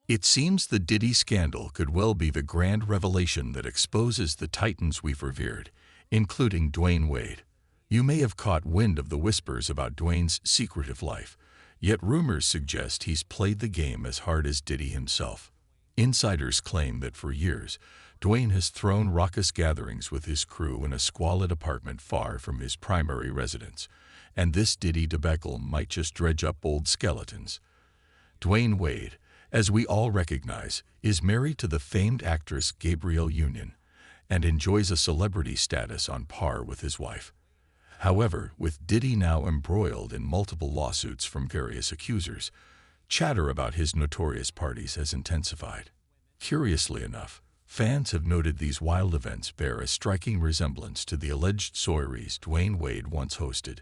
It seems the Diddy scandal could well be the grand revelation that exposes the titans we've revered, including Dwyane Wade. You may have caught wind of the whispers about Dwyane's secretive life, yet rumors suggest he's played the game as hard as Diddy himself. Insiders claim that for years, Dwyane has thrown raucous gatherings with his crew in a squalid apartment far from his primary residence, and this Diddy debacle might just dredge up old skeletons. Dwyane Wade, as we all recognize, is married to the famed actress Gabrielle Union and enjoys a celebrity status on par with his wife. However, with Diddy now embroiled in multiple lawsuits from various accusers, chatter about his notorious parties has intensified. Curiously enough, fans have noted these wild events bear a striking resemblance to the alleged soirees Dwyane Wade once hosted.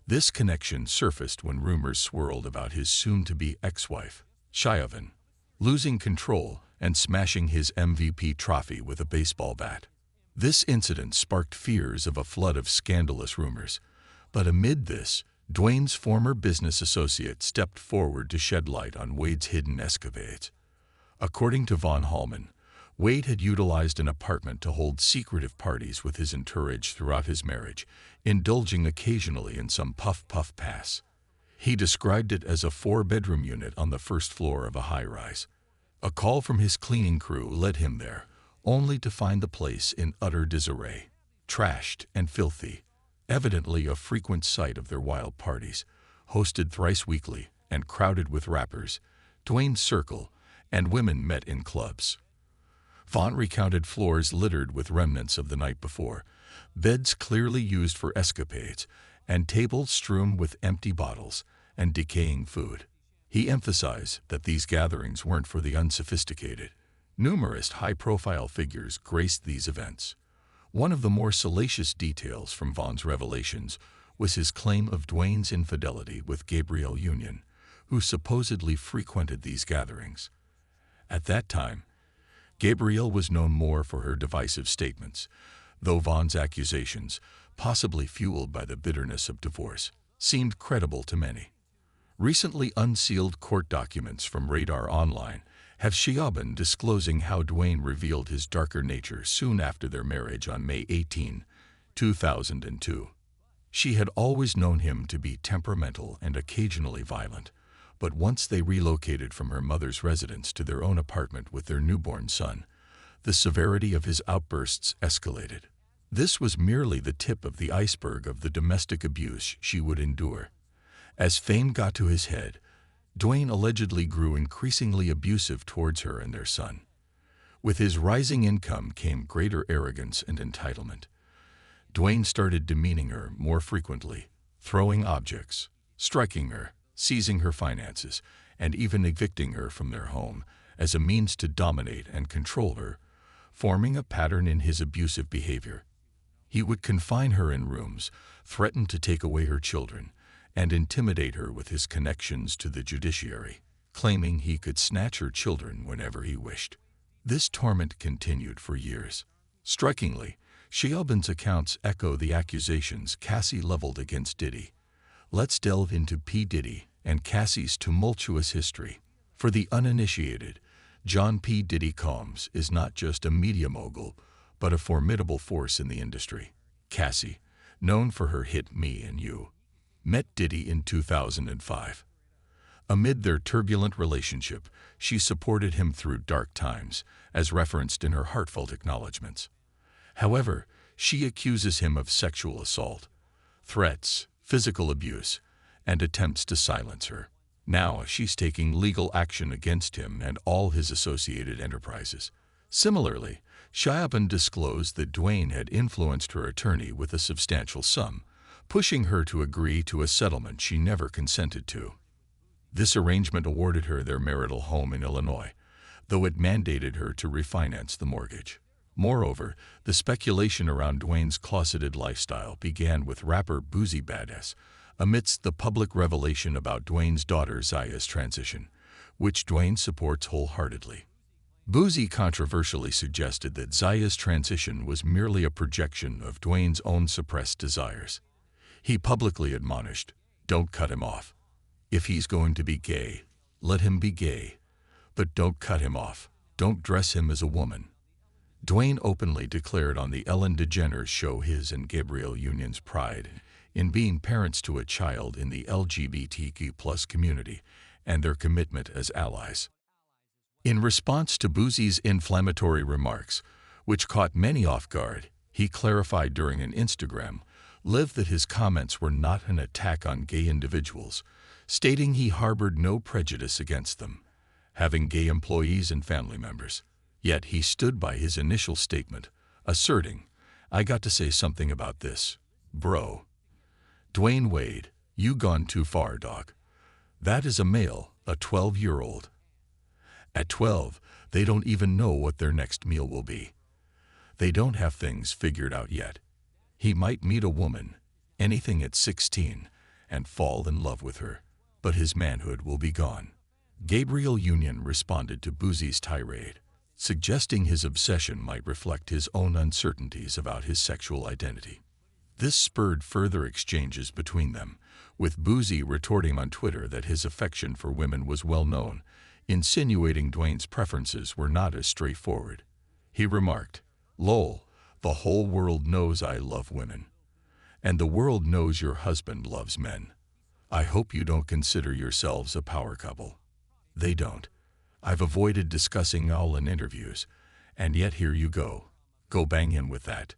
This connection surfaced when rumors swirled about his soon-to-be ex-wife, Dwyane, losing control and smashing his MVP trophy with a baseball bat. This incident sparked fears of a flood of scandalous rumors, but amid this, Dwyane's former business associate stepped forward to shed light on Wade's hidden escapades. According to Von Hallman, Wade had utilized an apartment to hold secretive parties with his entourage throughout his marriage, indulging occasionally in some puff-puff pass. He described it as a 4-bedroom unit on the first floor of a high-rise. A call from his cleaning crew led him there, only to find the place in utter disarray, trashed and filthy, evidently a frequent sight of their wild parties, hosted thrice weekly and crowded with rappers, Dwyane's circle, and women met in clubs. Vaughn recounted floors littered with remnants of the night before, beds clearly used for escapades, and tables strewn with empty bottles and decaying food. He emphasized that these gatherings weren't for the unsophisticated. Numerous high-profile figures graced these events. One of the more salacious details from Vaughn's revelations was his claim of Dwyane's infidelity with Gabrielle Union, who supposedly frequented these gatherings. At that time, Gabrielle was known more for her divisive statements, though Vaughn's accusations, possibly fueled by the bitterness of divorce, seemed credible to many. Recently unsealed court documents from Radar Online have Dwyane disclosing how Dwyane revealed his darker nature soon after their marriage on May 18, 2002. She had always known him to be temperamental and occasionally violent, but once they relocated from her mother's residence to their own apartment with their newborn son, the severity of his outbursts escalated. This was merely the tip of the iceberg of the domestic abuse she would endure. As fame got to his head, Dwyane allegedly grew increasingly abusive towards her and their son. With his rising income came greater arrogance and entitlement. Dwyane started demeaning her more frequently, throwing objects, striking her, seizing her finances, and even evicting her from their home as a means to dominate and control her, forming a pattern in his abusive behavior. He would confine her in rooms, threaten to take away her children, and intimidate her with his connections to the judiciary, claiming he could snatch her children whenever he wished. This torment continued for years. Strikingly, Dwyane's accounts echo the accusations Cassie leveled against Diddy. Let's delve into P. Diddy and Cassie's tumultuous history. For the uninitiated, John P. Diddy Combs is not just a media mogul, but a formidable force in the industry. Cassie, known for her hit Me and You, met Diddy in 2005. Amid their turbulent relationship, she supported him through dark times, as referenced in her heartfelt acknowledgments. However, she accuses him of sexual assault, threats, physical abuse, and attempts to silence her. Now she's taking legal action against him and all his associated enterprises. Similarly, Dwyane disclosed that Dwyane had influenced her attorney with a substantial sum, pushing her to agree to a settlement she never consented to. This arrangement awarded her their marital home in Illinois, though it mandated her to refinance the mortgage. Moreover, the speculation around Dwyane's closeted lifestyle began with rapper Boosie Badass, amidst the public revelation about Dwyane's daughter Zaya's transition, which Dwyane supports wholeheartedly. Boosie controversially suggested that Zaya's transition was merely a projection of Dwyane's own suppressed desires. He publicly admonished, "Don't cut him off. If he's going to be gay, let him be gay. But don't cut him off. Don't dress him as a woman. Dwyane openly declared on the Ellen DeGeneres show his and Gabrielle Union's pride in being parents to a child in the LGBTQ+ community and their commitment as allies. In response to Boosie's inflammatory remarks, which caught many off guard, he clarified during an Instagram Live that his comments were not an attack on gay individuals, stating he harbored no prejudice against them, having gay employees and family members. Yet he stood by his initial statement, asserting, "I got to say something about this, bro. Dwyane Wade, you gone too far, dog. That is a male, a 12-year-old. At 12, they don't even know what their next meal will be. They don't have things figured out yet. He might meet a woman, anything at 16, and fall in love with her, but his manhood will be gone." Gabrielle Union responded to Boosie's tirade, suggesting his obsession might reflect his own uncertainties about his sexual identity. This spurred further exchanges between them, with Boosie retorting on Twitter that his affection for women was well known, insinuating Dwyane's preferences were not as straightforward. He remarked, "Lol, the whole world knows I love women. And the world knows your husband loves men. I hope you don't consider yourselves a power couple." They don't. I've avoided discussing all in interviews, and yet here you go. Go bang him with that.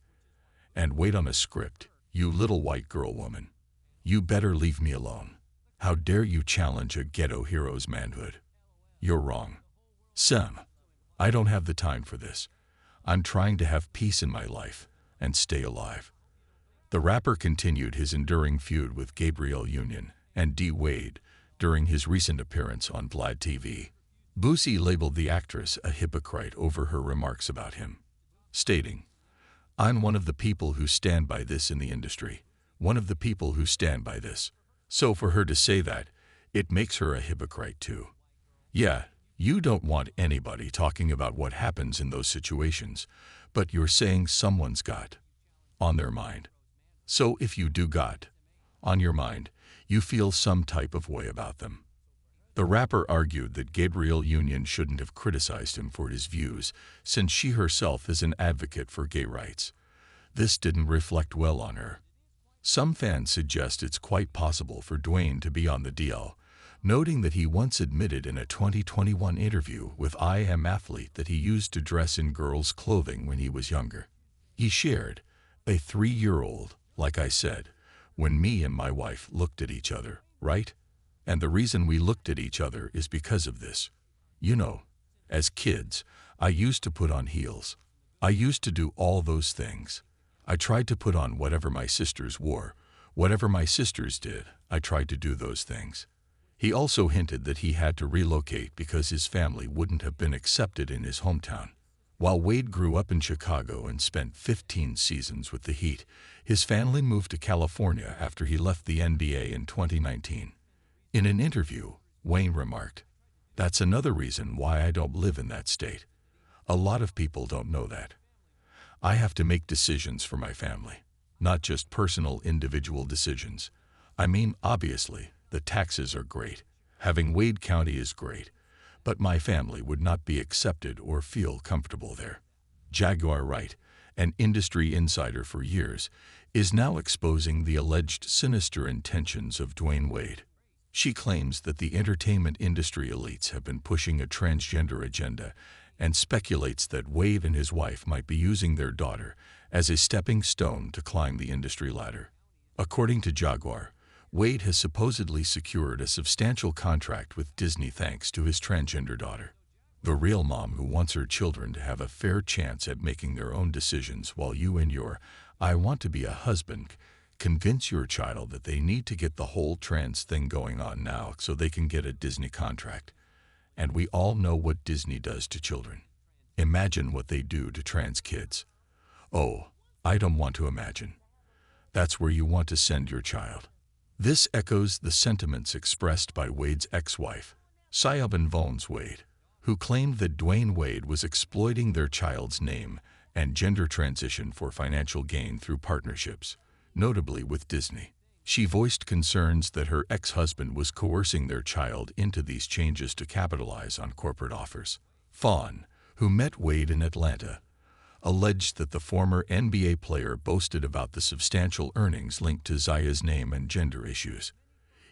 And wait on a script, you little white girl woman. You better leave me alone. How dare you challenge a ghetto hero's manhood? You're wrong. Sam, I don't have the time for this. I'm trying to have peace in my life and stay alive. The rapper continued his enduring feud with Gabrielle Union and D. Wade during his recent appearance on Vlad TV. Boosie labeled the actress a hypocrite over her remarks about him, stating, "I'm one of the people who stand by this in the industry, one of the people who stand by this. So for her to say that, it makes her a hypocrite too. Yeah, you don't want anybody talking about what happens in those situations, but you're saying someone's got on their mind. So if you do got on your mind, you feel some type of way about them." The rapper argued that Gabrielle Union shouldn't have criticized him for his views, since she herself is an advocate for gay rights. This didn't reflect well on her. Some fans suggest it's quite possible for Dwyane to be on the DL, noting that he once admitted in a 2021 interview with I Am Athlete that he used to dress in girls' clothing when he was younger. He shared, "A 3-year-old, like I said, when me and my wife looked at each other, right? And the reason we looked at each other is because of this. You know, as kids, I used to put on heels. I used to do all those things. I tried to put on whatever my sisters wore. Whatever my sisters did, I tried to do those things." He also hinted that he had to relocate because his family wouldn't have been accepted in his hometown. While Wade grew up in Chicago and spent 15 seasons with the Heat, his family moved to California after he left the NBA in 2019. In an interview, Wayne remarked, "That's another reason why I don't live in that state. A lot of people don't know that. I have to make decisions for my family, not just personal individual decisions. I mean, obviously, the taxes are great. Having Wade County is great, but my family would not be accepted or feel comfortable there." Jaguar Wright, an industry insider for years, is now exposing the alleged sinister intentions of Dwyane Wade. She claims that the entertainment industry elites have been pushing a transgender agenda and speculates that Wade and his wife might be using their daughter as a stepping stone to climb the industry ladder. According to Jaguar, Wade has supposedly secured a substantial contract with Disney thanks to his transgender daughter. The real mom who wants her children to have a fair chance at making their own decisions, while you and your "I want to be a husband" convince your child that they need to get the whole trans thing going on now so they can get a Disney contract. And we all know what Disney does to children. Imagine what they do to trans kids. Oh, I don't want to imagine. That's where you want to send your child. This echoes the sentiments expressed by Wade's ex-wife, Siobhan Vones Wade, who claimed that Dwyane Wade was exploiting their child's name and gender transition for financial gain through partnerships, notably with Disney. She voiced concerns that her ex-husband was coercing their child into these changes to capitalize on corporate offers. Fawn, who met Wade in Atlanta, alleged that the former NBA player boasted about the substantial earnings linked to Zaya's name and gender issues.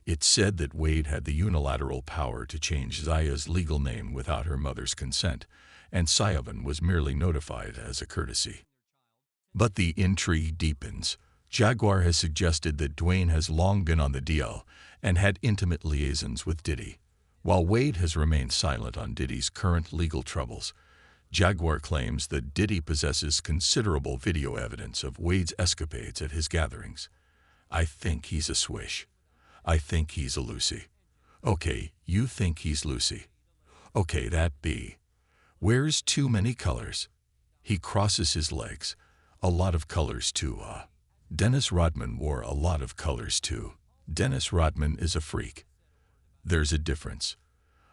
It said that Wade had the unilateral power to change Zaya's legal name without her mother's consent, and Sayavan was merely notified as a courtesy. But the intrigue deepens. Jaguar has suggested that Dwyane has long been on the DL and had intimate liaisons with Diddy. While Wade has remained silent on Diddy's current legal troubles, Jaguar claims that Diddy possesses considerable video evidence of Wade's escapades at his gatherings. I think he's a swish. I think he's a Lucy. Okay, you think he's Lucy. Okay, that be. Wears too many colors. He crosses his legs. A lot of colors too, Dennis Rodman wore a lot of colors too. Dennis Rodman is a freak. There's a difference.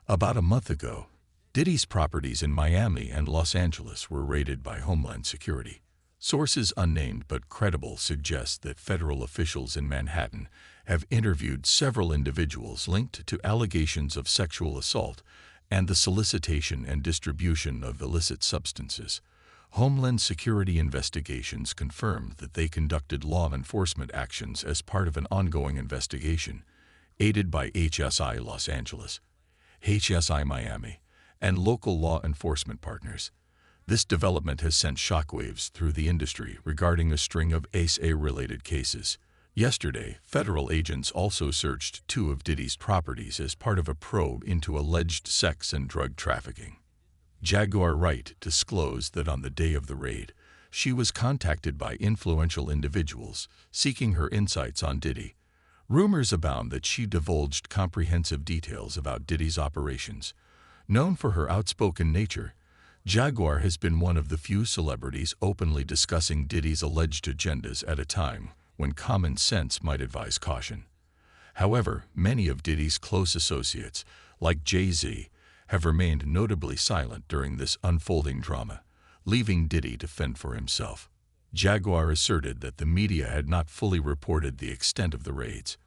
About a month ago, Diddy's properties in Miami and Los Angeles were raided by Homeland Security. Sources unnamed but credible suggest that federal officials in Manhattan have interviewed several individuals linked to allegations of sexual assault and the solicitation and distribution of illicit substances. Homeland Security investigations confirmed that they conducted law enforcement actions as part of an ongoing investigation, aided by HSI Los Angeles, HSI Miami, and local law enforcement partners. This development has sent shockwaves through the industry regarding a string of ASA-related cases. Yesterday, federal agents also searched 2 of Diddy's properties as part of a probe into alleged sex and drug trafficking. Jaguar Wright disclosed that on the day of the raid, she was contacted by influential individuals seeking her insights on Diddy. Rumors abound that she divulged comprehensive details about Diddy's operations. Known for her outspoken nature, Jaguar has been one of the few celebrities openly discussing Diddy's alleged agendas at a time when common sense might advise caution. However, many of Diddy's close associates, like Jay-Z, have remained notably silent during this unfolding drama, leaving Diddy to fend for himself. Jaguar asserted that the media had not fully reported the extent of the raids.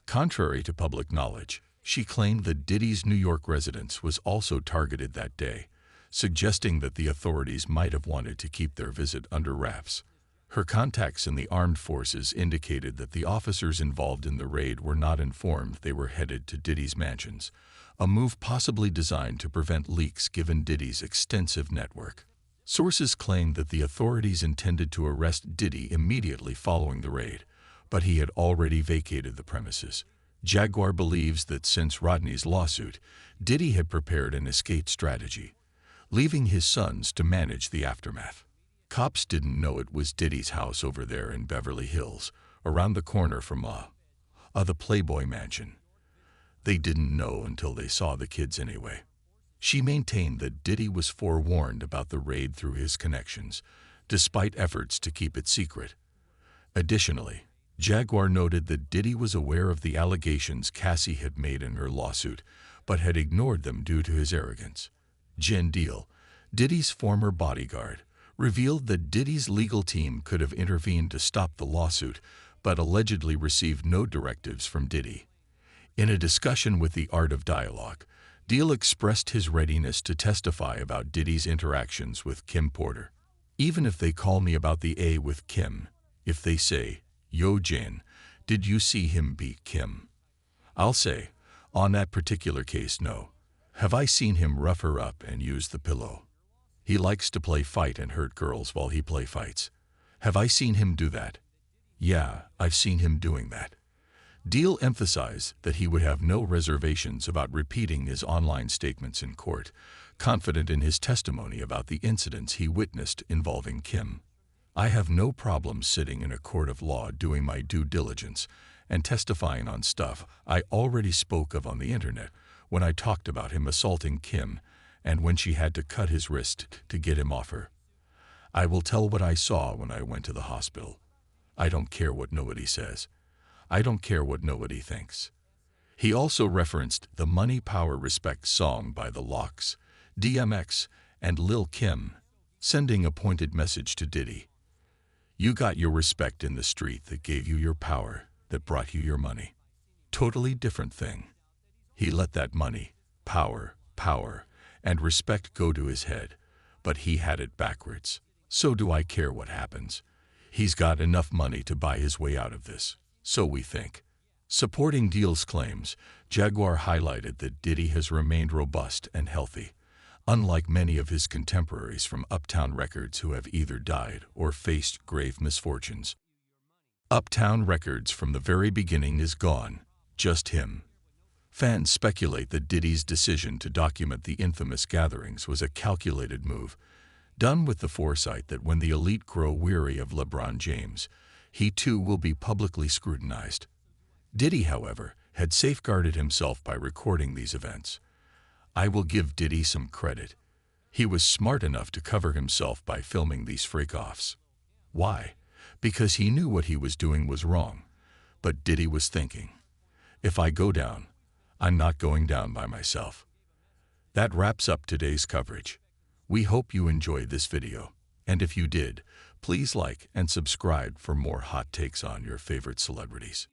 Contrary to public knowledge, she claimed that Diddy's New York residence was also targeted that day, suggesting that the authorities might have wanted to keep their visit under wraps. Her contacts in the armed forces indicated that the officers involved in the raid were not informed they were headed to Diddy's mansions, a move possibly designed to prevent leaks given Diddy's extensive network. Sources claim that the authorities intended to arrest Diddy immediately following the raid, but he had already vacated the premises. Jaguar believes that since Rodney's lawsuit, Diddy had prepared an escape strategy, leaving his sons to manage the aftermath. Cops didn't know it was Diddy's house over there in Beverly Hills, around the corner from the Playboy Mansion. They didn't know until they saw the kids anyway. She maintained that Diddy was forewarned about the raid through his connections, despite efforts to keep it secret. Additionally, Jaguar noted that Diddy was aware of the allegations Cassie had made in her lawsuit, but had ignored them due to his arrogance. Jen Deal, Diddy's former bodyguard, revealed that Diddy's legal team could have intervened to stop the lawsuit, but allegedly received no directives from Diddy. In a discussion with The Art of Dialogue, Deal expressed his readiness to testify about Diddy's interactions with Kim Porter. Even if they call me about the A with Kim, if they say, "Yo Jen, did you see him beat Kim?" I'll say, on that particular case, no. Have I seen him rough her up and use the pillow? He likes to play fight and hurt girls while he play fights. Have I seen him do that? Yeah, I've seen him doing that. Deal emphasized that he would have no reservations about repeating his online statements in court, confident in his testimony about the incidents he witnessed involving Kim. I have no problem sitting in a court of law doing my due diligence and testifying on stuff I already spoke of on the internet when I talked about him assaulting Kim and when she had to cut his wrist to get him off her. I will tell what I saw when I went to the hospital. I don't care what nobody says. I don't care what nobody thinks. He also referenced the Money, Power, Respect song by The Lox, DMX, and Lil Kim, sending a pointed message to Diddy. You got your respect in the street that gave you your power. that brought you your money. Totally different thing. He let that money, power, and respect go to his head, but he had it backwards. So do I care what happens? He's got enough money to buy his way out of this, so we think. Supporting Deal's claims, Jaguar highlighted that Diddy has remained robust and healthy, unlike many of his contemporaries from Uptown Records who have either died or faced grave misfortunes. Uptown Records from the very beginning is gone, just him. Fans speculate that Diddy's decision to document the infamous gatherings was a calculated move, done with the foresight that when the elite grow weary of LeBron James, he too will be publicly scrutinized. Diddy, however, had safeguarded himself by recording these events. I will give Diddy some credit. He was smart enough to cover himself by filming these freak-offs. Why? Because he knew what he was doing was wrong. But Diddy was thinking, if I go down, I'm not going down by myself. That wraps up today's coverage. We hope you enjoyed this video, and if you did, please like and subscribe for more hot takes on your favorite celebrities.